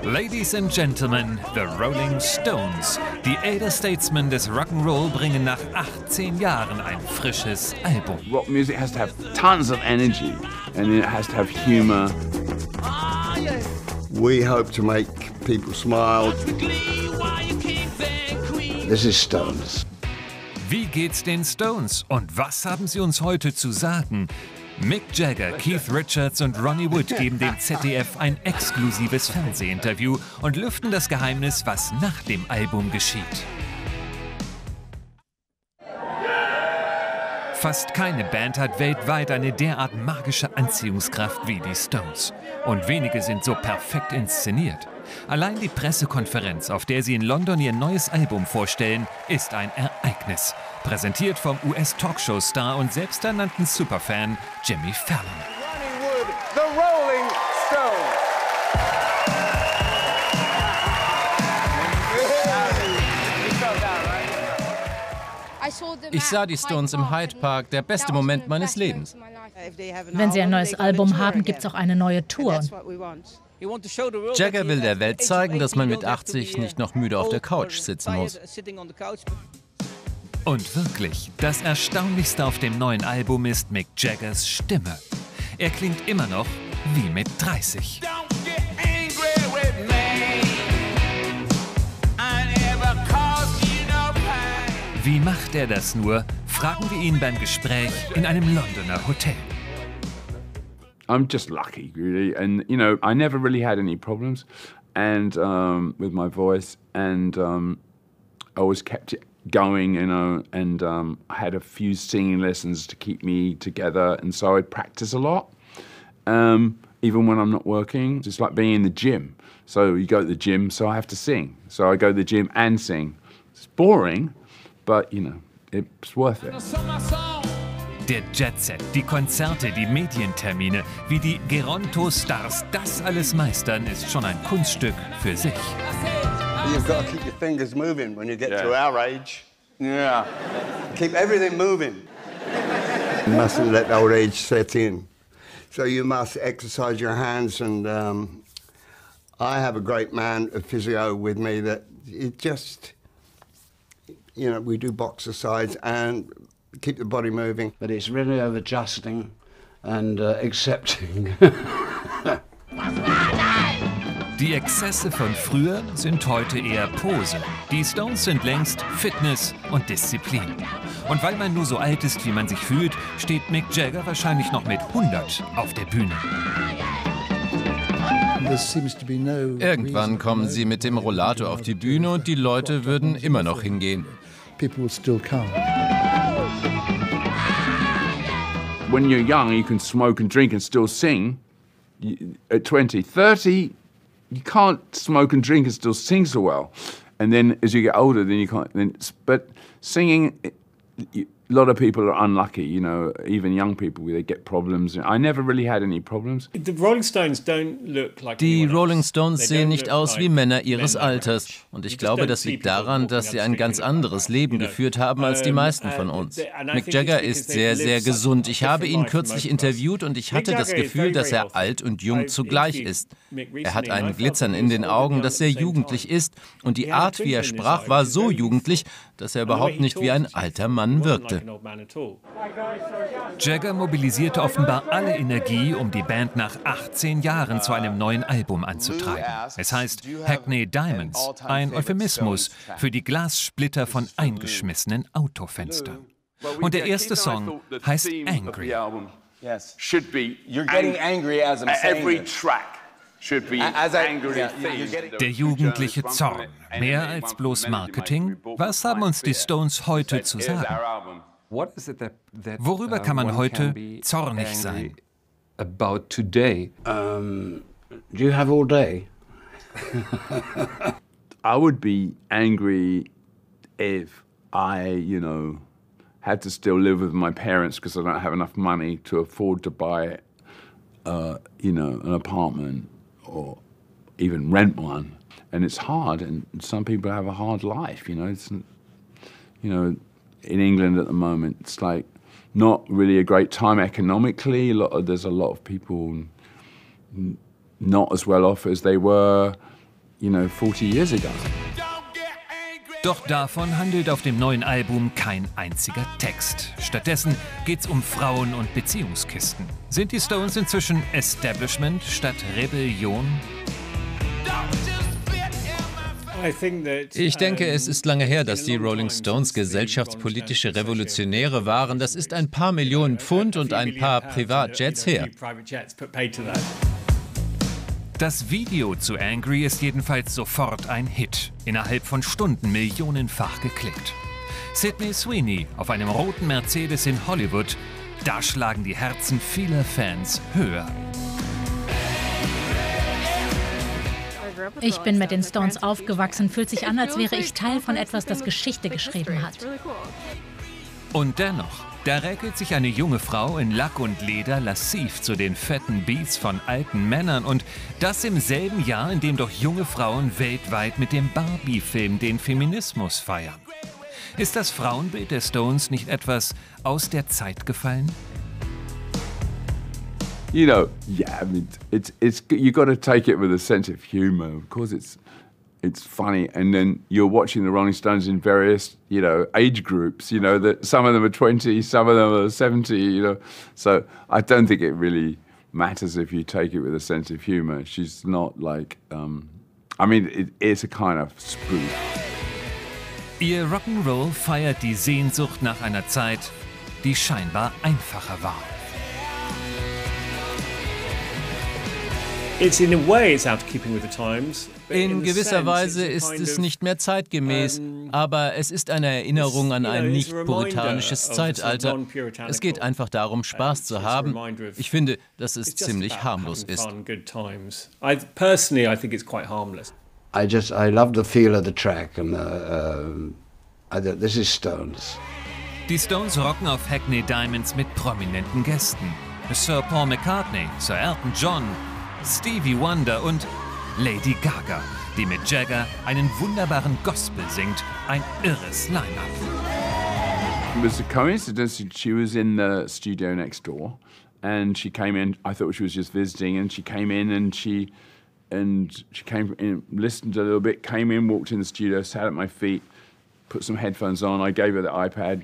Ladies and Gentlemen, the Rolling Stones. Die Elder Statesmen des Rock'n'Roll bringen nach 18 Jahren ein frisches Album. Rock music has to have tons of energy and it has to have humor. We hope to make people smile. This is Stones. Wie geht's den Stones und was haben sie uns heute zu sagen? Mick Jagger, Keith Richards und Ronnie Wood geben dem ZDF ein exklusives Fernsehinterview und lüften das Geheimnis, was nach dem Album geschieht. Fast keine Band hat weltweit eine derart magische Anziehungskraft wie die Stones. Und wenige sind so perfekt inszeniert. Allein die Pressekonferenz, auf der sie in London ihr neues Album vorstellen, ist ein Ereignis. Präsentiert vom US-Talkshow-Star und selbsternannten Superfan Jimmy Fallon. Ronnie Wood, the Rolling Stones. Ich sah die Stones im Hyde Park, der beste Moment meines Lebens. Wenn sie ein neues Album haben, gibt es auch eine neue Tour. Jagger will der Welt zeigen, dass man mit 80 nicht noch müde auf der Couch sitzen muss. Und wirklich, das Erstaunlichste auf dem neuen Album ist Mick Jaggers Stimme. Er klingt immer noch wie mit 30. Wie macht er das nur? Fragen wir ihn beim Gespräch in einem Londoner Hotel. I'm just lucky, really, and you know, I never really had any problems, and with my voice, and I always kept it going, you know, and I had a few singing lessons to keep me together, and so I practice a lot, even when I'm not working. It's like being in the gym. So you go to the gym, so I have to sing. So I go to the gym and sing. It's boring, but you know, it's worth it. Der Jet-Set, die Konzerte, die Medientermine, wie die Geronto-Stars das alles meistern, ist schon ein Kunststück für sich. You've got to keep your fingers moving when you get to our age. Yeah. Keep everything moving. You mustn't let old age set in. So you must exercise your hands, and I have a great man, a physio with me, that it just, you know, we do boxercise and keep the body moving. But it's really of adjusting and accepting. Die Exzesse von früher sind heute eher Pose. Die Stones sind längst Fitness und Disziplin. Und weil man nur so alt ist, wie man sich fühlt, steht Mick Jagger wahrscheinlich noch mit 100 auf der Bühne. Irgendwann kommen sie mit dem Rollator auf die Bühne und die Leute würden immer noch hingehen. When you're young, you can smoke and drink and still sing. At 20, 30, you can't smoke and drink and still sing so well. And then as you get older, then you can't. But singing, a lot of people are unlucky, you know, even young people, they get problems. I never really had any problems. Die Rolling Stones sehen nicht aus wie Männer ihres Alters. Und ich glaube, das liegt daran, dass sie ein ganz anderes Leben geführt haben als die meisten von uns. Mick Jagger ist sehr, sehr gesund. Ich habe ihn kürzlich interviewt und ich hatte das Gefühl, dass er alt und jung zugleich ist. Er hat ein Glitzern in den Augen, das sehr jugendlich ist. Und die Art, wie er sprach, war so jugendlich, dass er überhaupt nicht wie ein alter Mann wirkte. Jagger mobilisierte offenbar alle Energie, um die Band nach 18 Jahren zu einem neuen Album anzutreiben. Es heißt Hackney Diamonds, ein Euphemismus für die Glassplitter von eingeschmissenen Autofenstern. Und der erste Song heißt Angry. Der jugendliche Zorn. Mehr als bloß Marketing? Was haben uns die Stones heute zu sagen? Worüber kann man heute zornig sein? About today. Do you have all day? I would be angry if I, you know, had to still live with my parents because I don't have enough money to afford to buy, you know, an apartment or even rent one. And it's hard, and some people have a hard life, you know. It's, you know, in England at the moment, it's like not really a great time economically. There's a lot of people not as well off as they were. 40 years ago. Doch davon handelt auf dem neuen Album kein einziger Text. Stattdessen geht's um Frauen und Beziehungskisten. Sind die Stones inzwischen Establishment statt Rebellion? Ich denke, es ist lange her, dass die Rolling Stones gesellschaftspolitische Revolutionäre waren. Das ist ein paar Millionen Pfund und ein paar Privatjets her. Das Video zu Angry ist jedenfalls sofort ein Hit. Innerhalb von Stunden millionenfach geklickt. Sydney Sweeney auf einem roten Mercedes in Hollywood. Da schlagen die Herzen vieler Fans höher. Ich bin mit den Stones aufgewachsen, fühlt sich an, als wäre ich Teil von etwas, das Geschichte geschrieben hat. Und dennoch, da räkelt sich eine junge Frau in Lack und Leder lassiv zu den fetten Beats von alten Männern und das im selben Jahr, in dem doch junge Frauen weltweit mit dem Barbie-Film den Feminismus feiern. Ist das Frauenbild der Stones nicht etwas aus der Zeit gefallen? Yeah, I mean, you got to take it with a sense of humor. Of course, it's funny, and then you're watching the Rolling Stones in various, age groups. That some of them are 20, some of them are 70. So I don't think it really matters if you take it with a sense of humor. She's not like, it's a kind of spoof. Ihr Rock'n'Roll feiert die Sehnsucht nach einer Zeit, die scheinbar einfacher war. In gewisser Weise ist es nicht mehr zeitgemäß, aber es ist eine Erinnerung an ein nicht puritanisches Zeitalter. Es geht einfach darum, Spaß zu haben. Ich finde, dass es ziemlich harmlos ist. I love the feel of the track and this is Stones. Die Stones rocken auf Hackney Diamonds mit prominenten Gästen. Sir Paul McCartney, Sir Elton John, Stevie Wonder und Lady Gaga, die mit Jagger einen wunderbaren Gospel singt. Ein irres Line-Up. It was a coincidence. She was in the studio next door, and she came in. I thought she was just visiting, and she came in, and she came in, listened a little bit, came in, walked in the studio, sat at my feet, put some headphones on. I gave her the iPad.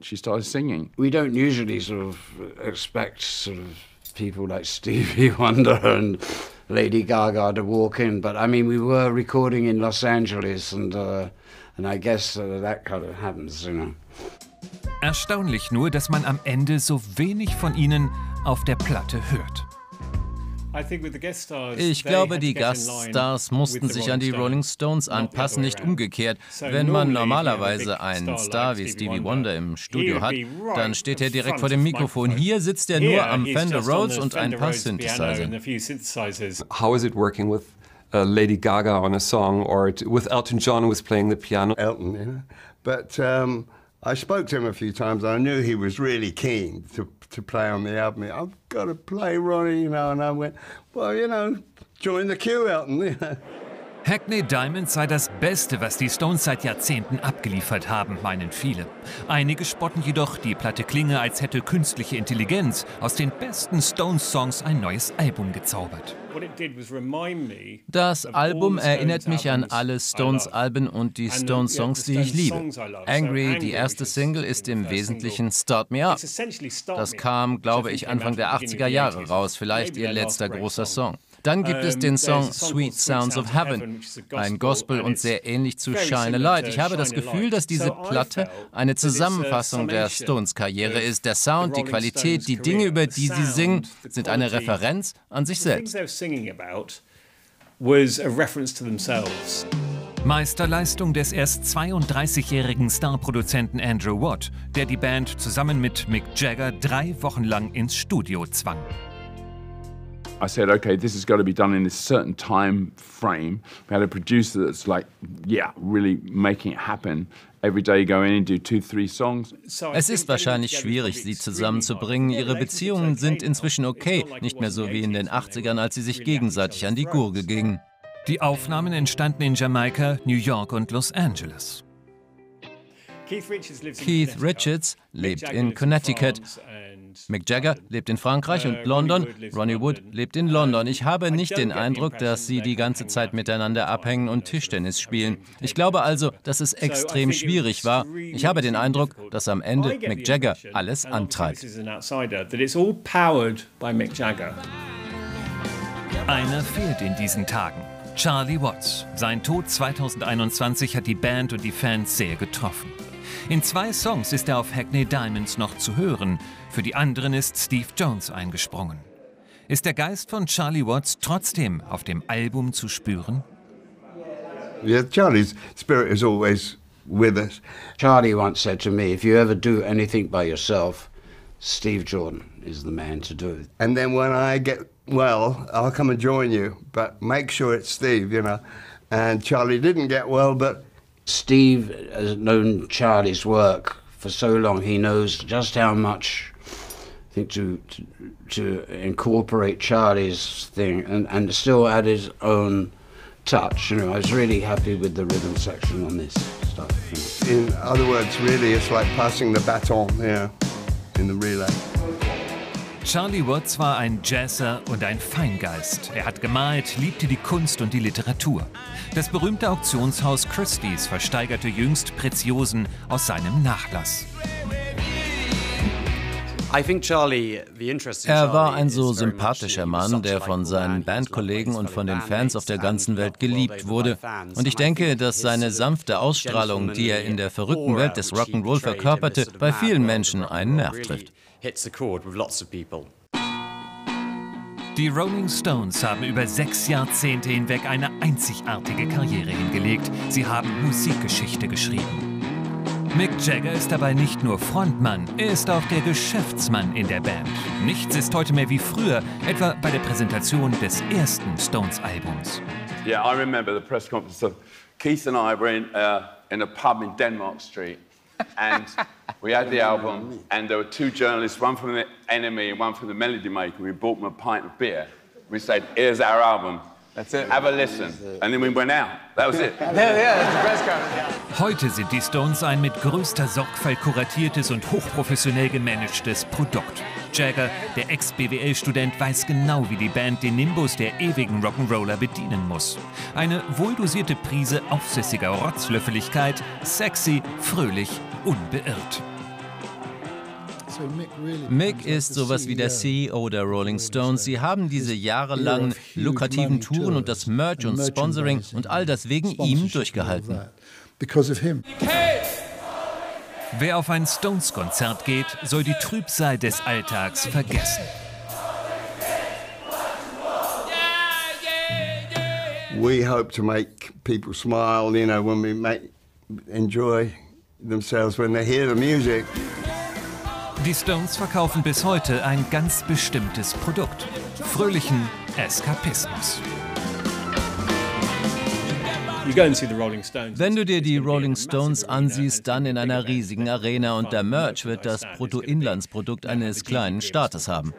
She started singing. We don't usually sort of expect people like Stevie Wonder and Lady Gaga to walk in, but I mean, we were recording in Los Angeles, and I guess that kind of happens, Erstaunlich nur, dass man am Ende so wenig von ihnen auf der Platte hört. Ich glaube, die Gaststars mussten sich an die Rolling Stones anpassen, nicht umgekehrt. Wenn man normalerweise einen Star wie Stevie Wonder im Studio hat, dann steht er direkt vor dem Mikrofon. Hier sitzt er nur am Fender Rhodes und ein paar Synthesizern. How is it working with Lady Gaga on a song or with Elton John who was playing the piano? Elton, but I spoke to him a few times. I knew he was really keen to play on the album. I've got to play, Ronnie, and I went, well, join the queue, Elton. Hackney Diamonds sei das Beste, was die Stones seit Jahrzehnten abgeliefert haben, meinen viele. Einige spotten jedoch, die Platte klinge, als hätte künstliche Intelligenz aus den besten Stones-Songs ein neues Album gezaubert. Das Album erinnert mich an alle Stones-Alben und die Stones-Songs, die ich liebe. Angry, die erste Single, ist im Wesentlichen Start Me Up. Das kam, glaube ich, Anfang der 80er Jahre raus, vielleicht ihr letzter großer Song. Dann gibt es den Song Sweet Sounds of Heaven, ein Gospel und sehr ähnlich zu Shine a Light. Ich habe das Gefühl, dass diese Platte eine Zusammenfassung der Stones-Karriere ist. Der Sound, die Qualität, die Dinge, über die sie singen, sind eine Referenz an sich selbst. Meisterleistung des erst 32-jährigen Starproduzenten Andrew Watt, der die Band zusammen mit Mick Jagger 3 Wochen lang ins Studio zwang. I said, okay, this has got to be done in this certain time frame. We had a producer that's like, really making it happen. Every day go in and do 2-3 songs. Es ist wahrscheinlich schwierig, sie zusammenzubringen. Ihre Beziehungen sind inzwischen okay, nicht mehr so wie in den 80ern, als sie sich gegenseitig an die Gurgel gingen. Die Aufnahmen entstanden in Jamaika, New York und Los Angeles. Keith Richards lebt in Connecticut. Mick Jagger lebt in Frankreich und London. Ronnie Wood lebt in London. Ich habe nicht den Eindruck, dass sie die ganze Zeit miteinander abhängen und Tischtennis spielen. Ich glaube also, dass es extrem schwierig war. Ich habe den Eindruck, dass am Ende Mick Jagger alles antreibt. Einer fehlt in diesen Tagen. Charlie Watts. Sein Tod 2021 hat die Band und die Fans sehr getroffen. In 2 Songs ist er auf Hackney Diamonds noch zu hören. Für die anderen ist Steve Jones eingesprungen. Ist der Geist von Charlie Watts trotzdem auf dem Album zu spüren? Yeah, Charlie's spirit is always with us. Charlie once said to me, if you ever do anything by yourself, Steve Jordan is the man to do it. And then when I get well, I'll come and join you, but make sure it's Steve, you know. And Charlie didn't get well, but Steve has known Charlie's work for so long. He knows just how much, I think, to incorporate Charlie's thing and still add his own touch. You know, I was really happy with the rhythm section on this stuff. You know. In other words, really, it's like passing the baton, yeah, in the relay. Charlie Watts war ein Jazzer und ein Feingeist. Er hat gemalt, liebte die Kunst und die Literatur. Das berühmte Auktionshaus Christie's versteigerte jüngst Preziosen aus seinem Nachlass. Er war ein so sympathischer Mann, der von seinen Bandkollegen und von den Fans auf der ganzen Welt geliebt wurde. Und ich denke, dass seine sanfte Ausstrahlung, die er in der verrückten Welt des Rock'n'Roll verkörperte, bei vielen Menschen einen Nerv trifft. Die Rolling Stones haben über 6 Jahrzehnte hinweg eine einzigartige Karriere hingelegt. Sie haben Musikgeschichte geschrieben. Mick Jagger ist dabei nicht nur Frontmann, er ist auch der Geschäftsmann in der Band. Nichts ist heute mehr wie früher, etwa bei der Präsentation des ersten Stones-Albums. Yeah, I remember the press conference of Keith and I were in a pub in Denmark Street. And we had the album, and there were 2 journalists, one from the Enemy and one from the Melody Maker. We bought them a pint of beer. We said, here's our album. That's it. Have a listen. And then we went out. That was it. Yeah, that's the press conference. Heute sind die Stones ein mit größter Sorgfalt kuratiertes und hochprofessionell gemanagtes Produkt. Jagger, der Ex-BWL-Student, weiß genau, wie die Band den Nimbus der ewigen Rock'n'Roller bedienen muss. Eine wohldosierte Prise aufsässiger Rotzlöffeligkeit, sexy, fröhlich, unbeirrt. Mick ist sowas wie der CEO der Rolling Stones. Sie haben diese jahrelangen lukrativen Touren und das Merch und Sponsoring und all das wegen ihm durchgehalten. Wer auf ein Stones-Konzert geht, soll die Trübsal des Alltags vergessen. We hope to make people smile, you know, when we enjoy themselves when they hear the music. Die Stones verkaufen bis heute ein ganz bestimmtes Produkt: fröhlichen Eskapismus. Wenn du dir die Rolling Stones ansiehst, dann in einer riesigen Arena und der Merch wird das Bruttoinlandsprodukt eines kleinen Staates haben.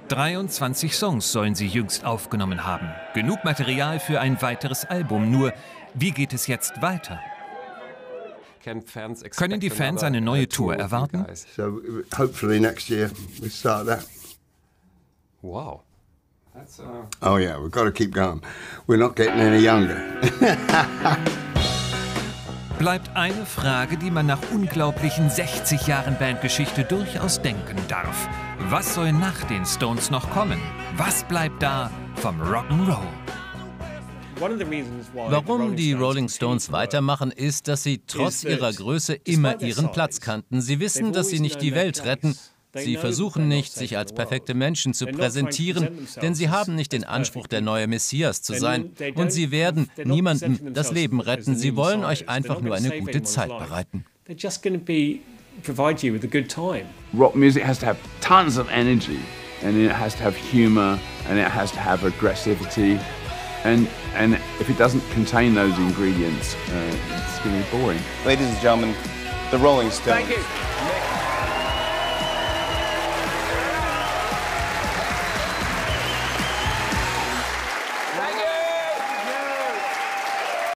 23 Songs sollen sie jüngst aufgenommen haben. Genug Material für ein weiteres Album. Nur, wie geht es jetzt weiter? Können die Fans eine neue Tour erwarten? So hopefully next year we start that. Wow. Oh yeah, we've got to keep going. We're not getting any younger. Bleibt eine Frage, die man nach unglaublichen 60 Jahren Bandgeschichte durchaus denken darf. Was soll nach den Stones noch kommen? Was bleibt da vom Rock'n'Roll? Warum die Rolling Stones weitermachen, ist, dass sie trotz ihrer Größe immer ihren Platz kannten. Sie wissen, dass sie nicht die Welt retten. Sie versuchen nicht, sich als perfekte Menschen zu präsentieren, denn sie haben nicht den Anspruch, der neue Messias zu sein. Und sie werden niemandem das Leben retten. Sie wollen euch einfach nur eine gute Zeit bereiten. Rock music has to have tons of energy, and it has to have humor, and it has to have aggressivity. And if it doesn't contain those ingredients, it's going to be boring. Ladies and gentlemen, the Rolling Stones. Thank you.